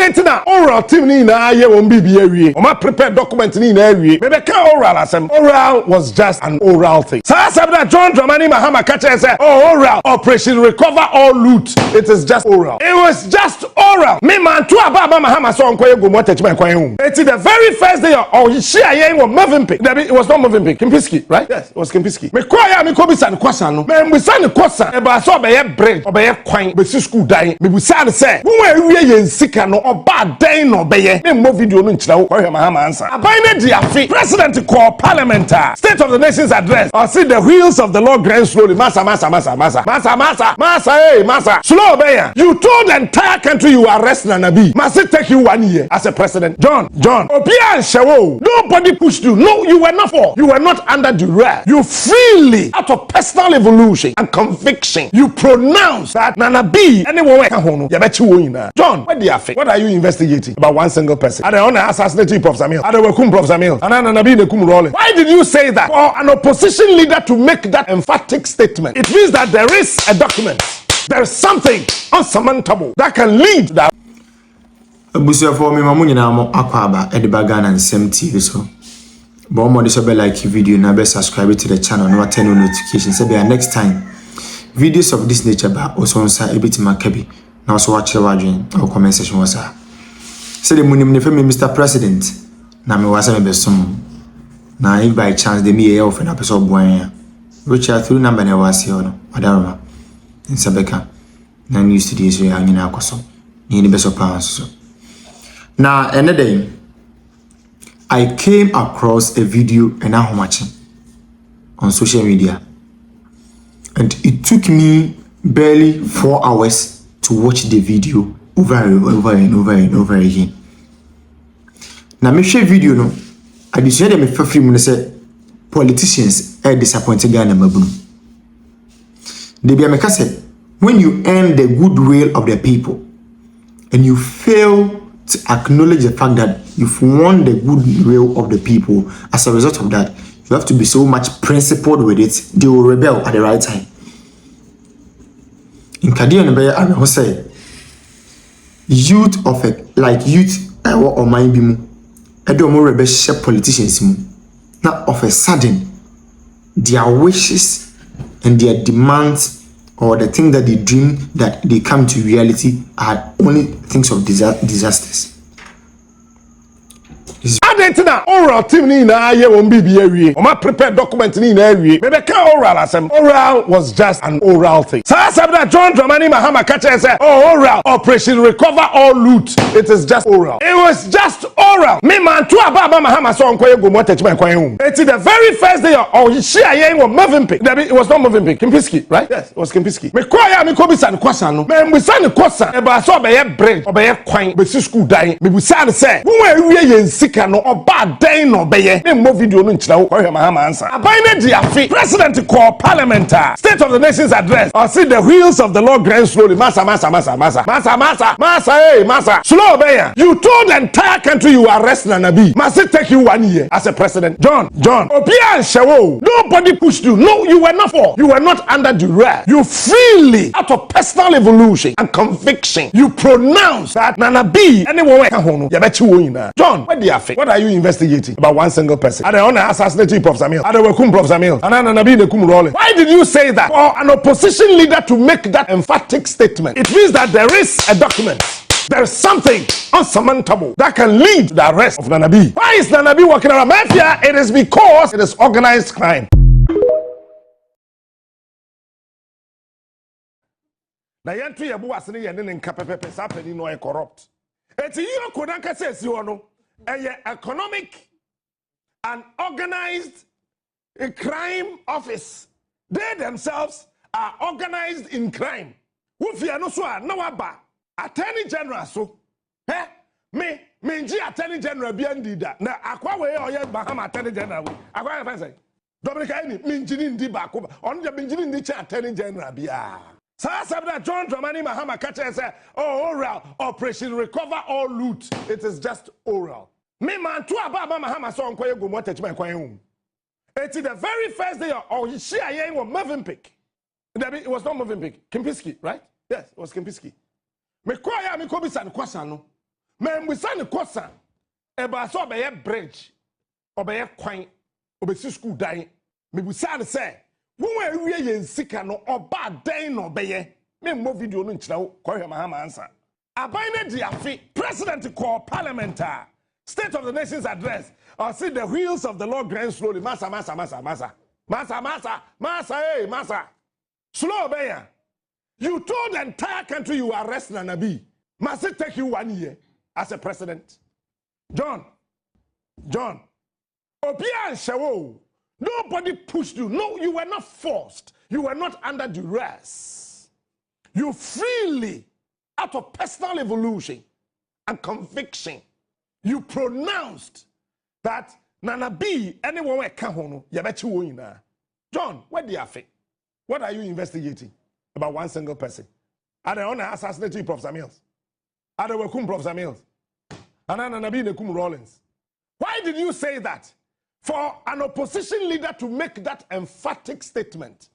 Agyeta oral team ni na ye won bibia wie. O ma prepare document ni na wie. Maybe can oral Asem. Oral was just an oral thing. So Asem that John Dramani Mahama catcher say, oh oral operation recover all loot. It is just oral. It was just oral. Me man to ababa Mahama so onko go mo touch my kwan home. It's the very first day of share yen was moving pick. It was not moving pick. Kimpiski, right? Yes, it was Kimpiski. Me kwaya me ko bisa ne kwasa no. Me bisa ne kwasa. E ba so obeye bread, obeye kwan, be school dan. Me bisa say, wo awie yen sika no oba dan no obeye. Me mo video no nchira wo kwa Mahama answer. Aban ne dia fi. President call parliament. State of the Nation's address. I see the wheels of the Lord grind slowly. Massa. Hey, massa. Slow bear. You told the entire country you are arresting Anabi. Must it take you 1 year as a president? John. Obia and Shawo. Nobody pushed you. No, you were not for. You were not under duress. You freely, out of personal evolution and conviction, you pronounce that Nanabi. Anyone can hold. John, what do you think? What are you investigating about one single person? Are they on assassinating Prof. Samuel? Are they Wakum Prof. Samuel? And Nanabi Nekum rolling. Why did you say that? For an opposition leader to make that emphatic statement, it means that there is a document. There is something unsurmountable that can lead that. Abusia for me mamu nyina mo akwaba Edibagana and Asem TV so. But more this be like video na be subscribe to the channel and turn on notifications. Say be next time videos of this nature ba also onsa ebitima kabi na also watch the wadwen or comment section wasa. Say the munim ne femi Mr. President na me wasa me besom. Na if by chance they me off na person boan which are through number na wasi no adaroma in Sabeka na news today so ya nyina akoso ni beso pounds so. Now another day I came across a video and I'm watching on social media and it took me barely 4 hours to watch the video over and over again. Now me share video no I decided me for free say politicians are disappointed Ghana mabunu. They be make say when you earn the goodwill of the people and you fail to acknowledge the fact that you've won the goodwill of the people, as a result of that, you have to be so much principled with it, they will rebel at the right time. In Kadia Nebe, I will say, youth of it, like youth or mind bimu, I don't more rebel politicians. Now, of a sudden, their wishes and their demands or the thing that they dream that they come to reality are only things of disasters. Agyeta oral team ni na ye won bibia wie. O ma prepare document ni na wie. Maybe can oral Asem. Oral was just an oral thing. So Asem that John Dramani Mahama catcher say, oh oral operation recover all loot. It is just oral. It was just oral. Me man to ababa Mahama so onko go mo touch my kwan home. It's the very first day of share yen was moving pick. It was not moving pick. Kimpiski, right? Yes, it was Kimpiski. Me kwaya me ko bisa ne kwasa no. Me bisa ne kwasa. E ba so obeye bread, obeye kwan, be school dan. Me bisa say, wo awie yen sika no oba dan no beye. Me mo video no nchira wo kwa Mahama answer. Aban ne dia fi. President call parliament. State of the Nation's address. I see the wheels of the Lord grind slowly. Massa. Hey, massa. Slow bear. You told the entire country you are arresting Anabi. Must it take you 1 year as a president? John. Obia and Shawo. Nobody pushed you. No, you were not for. You were not under duress. You freely, out of personal evolution and conviction, you pronounce that Nanabi. Anyone can hold. John, what do you think? What are you investigating about one single person? Are they on assassinating Prof. Samuel? Are they Wakum Prof. Samuel? And Nanabi Nekum rolling. Why did you say that? For an opposition leader to make that emphatic statement, it means that there is a document. There is something unsurmountable that can lead to the arrest of Nanabi. Why is Nanabi walking around mafia? It is because it is organized crime. Na yentu ye bu asene ye ne nka pepepe sa pani no e corrupt. Eti you could not say si ono economic and organized a crime office. They themselves are organized in crime. Wufia no so na waba attorney general so me nji attorney general bi andida na akwa we oye Bahama attorney general we akwa fa say Dominica ni me nji ndi ba ko on je me nji ndi cha attorney general bia. So that John Dramani Mahama catcher say, oh oral operation recover all loot. It is just oral. Me man to ababa Mahama so onko go mo touch my kwan home. It's the very first day of share yen was moving pick. It was not moving pick. Kimpiski, right? Yes, it was Kimpiski. Me kwaya me ko bisa ne kwasa no. Men we send the kosa. Eba so obeye bridge. Obeye kwan. Obesi school dying. Me we say. When we are sika no oba den no obeye. Me mo video no nchira wo. Koye mahama answer. Abine diafi. President call parliament. State of the Nation's address. Or see the wheels of the Lord grind slowly. Massa. Hey, massa. Slow beya. You told the entire country you are arresting Anabi. Must it take you 1 year as a president? John. Obia and Shawo. Nobody pushed you. No, you were not forced. You were not under duress. You freely, out of personal evolution and conviction, you pronounced that Nana B, anyone where Kahono, Yabetu. John, what do you think? What are you investigating about one single person? Are they on assassinating Prof. Samuels? Are they Wakum Prof. Samuels? And Nana B, Nekum Rollins? Why did you say that? For an opposition leader to make that emphatic statement,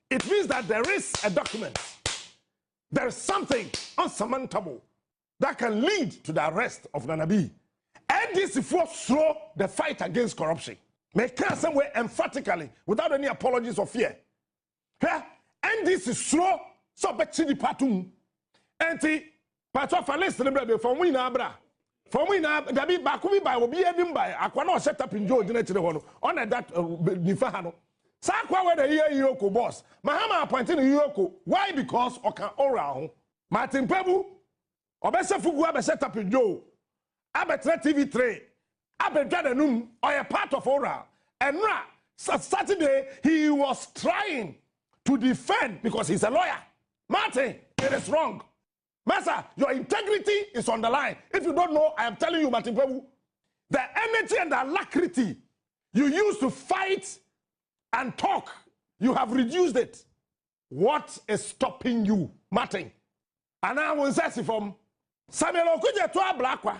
it means that there is a document, there is something unsurmountable that can lead to the arrest of Nana B. NDC force throw the fight against corruption. Make somewhere emphatically, without any apologies or fear. NDC slow so betchini patum. Enti patwa falest the for we na bra. For we na dabi bakubi by obi enim by akwa na set up in Joe Dinetire hono. On that nifa hano. Sa akwa we the year Yoko boss. Mahama appointing Yoko. Why? Because okan ora Martin P0w3r obese fugu abe set up in Joe. Abetre TV3, Abedradanum, or a part of Ora. And Saturday, he was trying to defend because he's a lawyer. Martin, it is wrong. Master, your integrity is on the line. If you don't know, I am telling you, Martin P0w3r, the energy and the alacrity you used to fight and talk, you have reduced it. What is stopping you, Martin? And I will say from Samuel Okujetua Blackwa.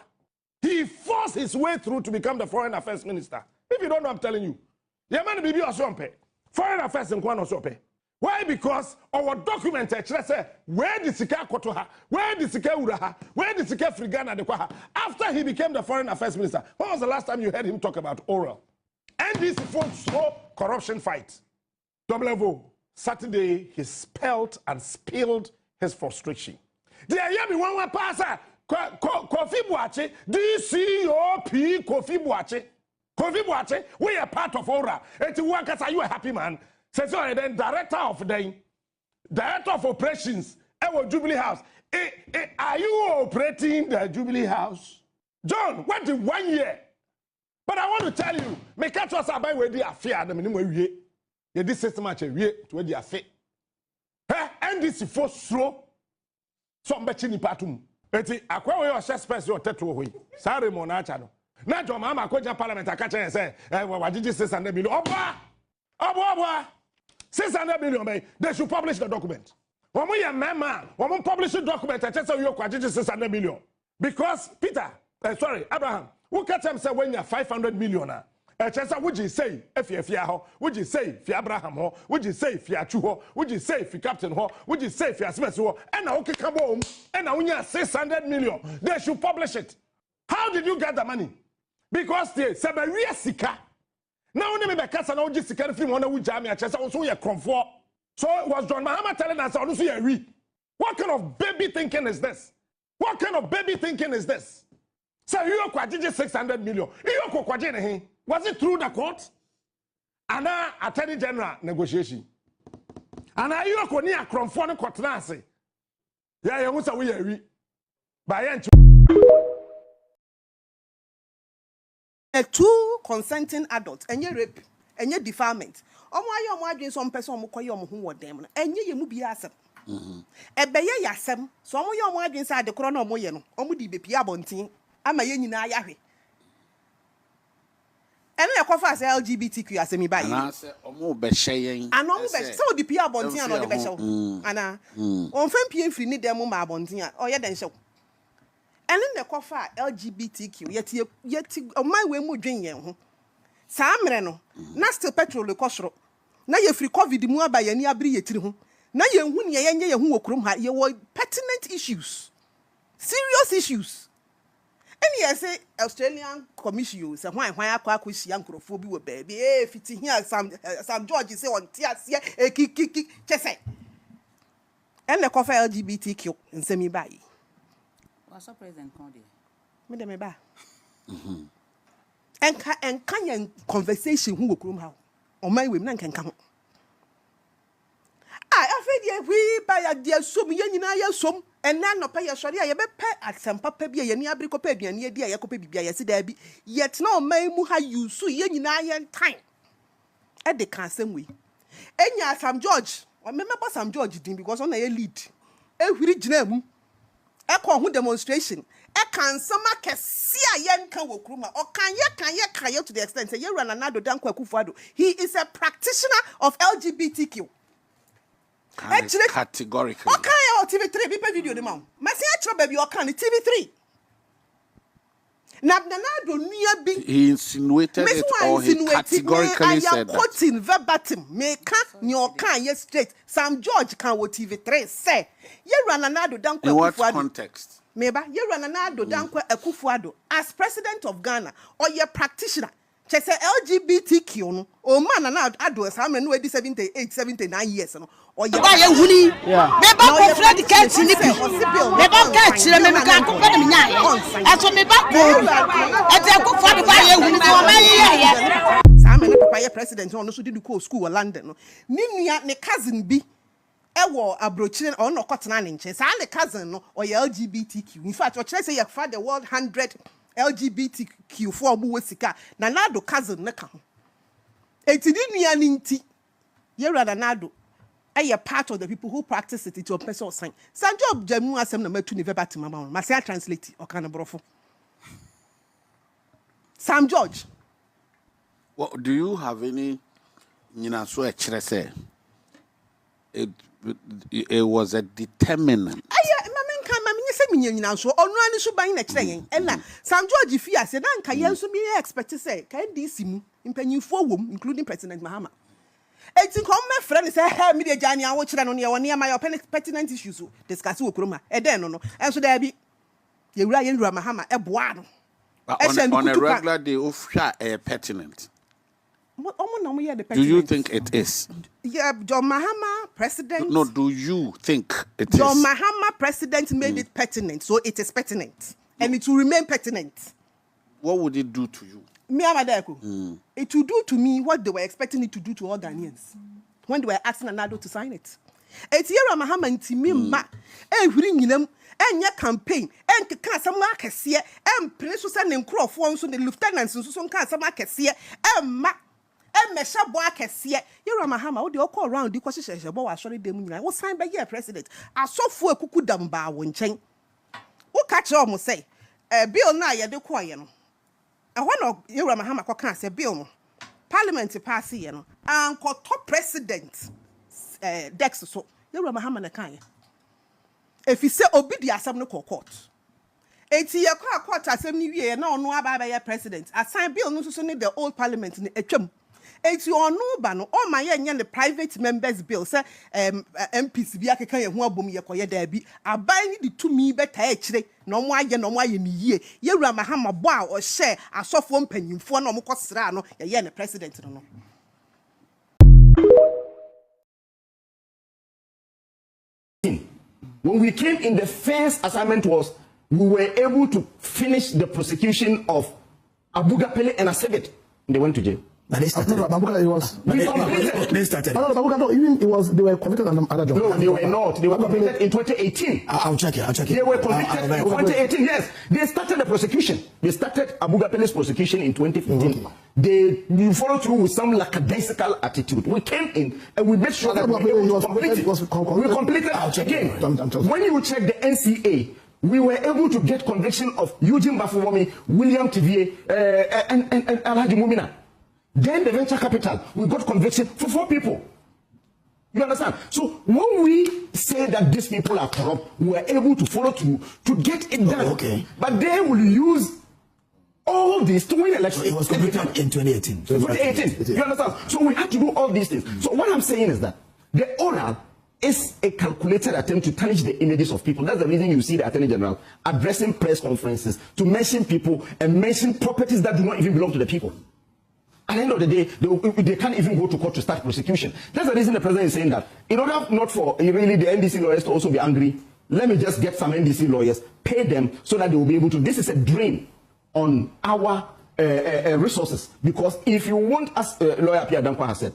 He forced his way through to become the foreign affairs minister. If you don't know, I'm telling you. Yemen Bibi Osompe. Foreign affairs in Kwan Osompe. Why? Because our document say where the Sika Kotoha, where the Sika Uraha, where the Sika Frigana de Kwaha. After he became the foreign affairs minister, when was the last time you heard him talk about oral? And this slow corruption fight. Double Saturday, he spelled and spilled his frustration. The Ayami one passer. Conf3ss, DCOP, Conf3ss, we are part of Ora. And to work as are you a happy man? Says so, then director of operations, Jubilee House. Are you operating the Jubilee House? John, what in 1 year? But I want to tell you, make us about where they are fair, the minimum way. This system much a way to where they are fair. And this is for slow. Some betchini patum. Eti akwa we your space your tetu ho yi sare mo na acha no na jo mama koja parliament akacha yen say wajiji 600 million obo 600 million bay they should publish the document omo ye mema omo publish the document acha say you kwajiji 600 million because Abraham who catch him say when you 500 million Chesa would you say if you ho would you say if Abraham ho would you say if you ho would you say if you captain ho would you say if you Smith ho and now okay come home and now when you 600 million they should publish it. How did you get the money? Because they Sabaria Sika now only me kasa na oji sika film on wu jam ya Chesa also your Conf3ss. So it was John Mahama telling us also you read. What kind of baby thinking is this? What kind of baby thinking is this? So you kwajiji 600 million. You kwajiji was it through the court? And Attorney General negotiation. And I you ko ni Conf3ss no Conf3ss. Yeah, you say we are by two consenting adults, and rape, and defilement. Omo ayo omo adwen some person omo koye omo ho wodem no. Enye ye mu bi asem. Ebeye yasem. So omo ye omo adwen say adekoro na omo ye no. Omo di bepia abonten. Ama ye nyina ayahwe. Ene ekofa say LGBTQ asemi baye. Ana say omo be hyeyen. Ana omo be say odi pia abonten ana odi be hyew. Ana onfam pie mfiri ni dem ma abonten a oye den hyew. Ene ne ekofa LGBTQ yeti omai we mu dwen yen ho. Sa amre no na still petrol le kosoro. Na ye free covid mu aba ye ni abri yetiri ho. Na ye hu ne ye nye ye hu wokurom ha ye wo pertinent issues. Serious issues. Any say Australian commission say why akwa shi ankrofo bi wo baby eh fiti here some George say on tias here kiki chese and the cover LGBTQ nsemi bayi what's up president Conde me dem ba enka yan conversation hu okrum ha o man we me na nkenka ho afedi we ba ya dia som ye nyina ya som ena no pa ye sori ya be pe Asem papa bi ye ni abri ko pa aduane adi ya ko pa bibia ye se da bi yet na o man mu ha yusu ye nyina ye time e de kan Asem we enya Sam George o me mebo Sam George din because on na ye lead e hwiri gina mu e ko ho demonstration e kan sama kese a ye nka wo kruma o kan ye to the extent say ye run anado dan kwa kufuado he is a practitioner of LGBTQ categorically. Okay, TV3 people video the man. Masi actually baby okay TV3. Na do nia bi. He insinuated it or he categorically said that. I am quoting verbatim. Me can your can yes straight. Sam George can wo TV3 say. Ye run anado dan kwa in what context? Meba ye run anado dan kwa Akufuado as president of Ghana or ye practitioner. Che say LGBTQ no o man na ado Asem no edi 79 years no o ye ba ye huni me ba ko Fred Kent ni bi me ba ka chire me ka ko pa me nya e so me ba ko e te ko fa ba ye huni so ma ye Sam no papa ye president no so did go school in London no ni nua ne cousin bi e wo abrochire o no kotena ne nche sa ne cousin no o ye LGBTQ in fact o kire say ye fa the world 100 LGBTQ for bu wesika na nado cousin ne ka ho etidi nua ni nti ye rada nado aye part of the people who practice it to person sign sanjo jamu Asem na matu ni verbatim mama ma say translate o kan brofo Sam George. Well, do you have any so a kire say it was a determinant? So Onua ni so ban na kire yen ena Sam George fi ase na nka yen so mi expect say kan DC mu impanyinfo wom including President Mahama eti kom me friend say hey me de jani awo kire no ne woni am your pertinent issues discuss wo kroma e den no enso da bi ye wura Mahama e boa no on a regular day of pertinent. Do you think it is? Yeah, John Mahama president. No, do you think it is? John Mahama president made it pertinent, so it is pertinent, and it will remain pertinent. What would it do to you? Me Amadeko. It will do to me what they were expecting it to do to all Ghanaians when they were asking Anado to sign it. Etiera Mahama ntimi ma ehwiri nyinam enye campaign enkeka asam akese empre so se ne nkrofo nso ne lieutenants nso so nka asam akese emma emesha bo akese Yera Mahama wo de okọ around di kwahyehyehye bo wa sori dem nyina wo sign be year president asofo ekuku dam ba wo nchen wo ka kire o mo say bill na ye de koye no ehwa no Yera Mahama ko kan say bill no parliament pass ye no anko top president Dex so Yera Mahama na kan if he say obi di Asem no court eti ye kwa court Asem ni wie na Onua ba ba ye president assign bill no so ne the old parliament ni etwam eti Onua ba no o ma ye nye the private members bill say MPs bi akeka ye ho abom ye koye da bi aban ni di tumi beta e kire na omo aye ni yie Yera Mahama bo a o hye asofo mpanyimfo na omo kosra no ye ne president no When we came in, the first assignment was we were able to finish the prosecution of Abugapele and Asebet. They went to jail. But they started. It was. They started. No, even it was. They were convicted on other jobs. No, they were not. They were convicted in 2018. I'll check it. They were convicted in 2018. Yes, they started the prosecution. They started Abugapele's prosecution in 2015. They followed through with some lackadaisical attitude. We came in and we made sure that we completed again. When you check the NCA, we were able to get conviction of Eugene Bafuwomi, William Tivier, and Alhaji Mumina. Then the venture capital, we got conviction for 4 people. You understand? So when we say that these people are corrupt, we were able to follow through to get it done. Okay. But they will use all this to win elections. It was completed in 2018. 2018. You understand? So we had to do all these things. So what I'm saying is that the oral is a calculated attempt to tarnish the images of people. That's the reason you see the Attorney General addressing press conferences to mention people and mention properties that do not even belong to the people. At the end of the day, they can't even go to court to start prosecution. That's the reason the president is saying that in order not for really the NDC lawyers to also be angry, let me just get some NDC lawyers, pay them so that they will be able to. This is a drain on our resources, because if you want, as lawyer Pierre Dankwa has said,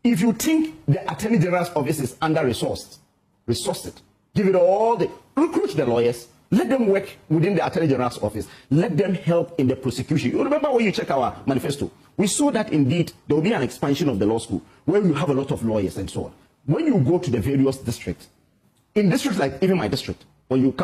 if you think the Attorney General's office is under-resourced, resource it. Give it all the... Recruit the lawyers. Let them work within the Attorney General's office. Let them help in the prosecution. You remember when you check our manifesto? We saw that indeed there will be an expansion of the law school where you have a lot of lawyers and so on. When you go to the various districts, in districts like even my district, when you come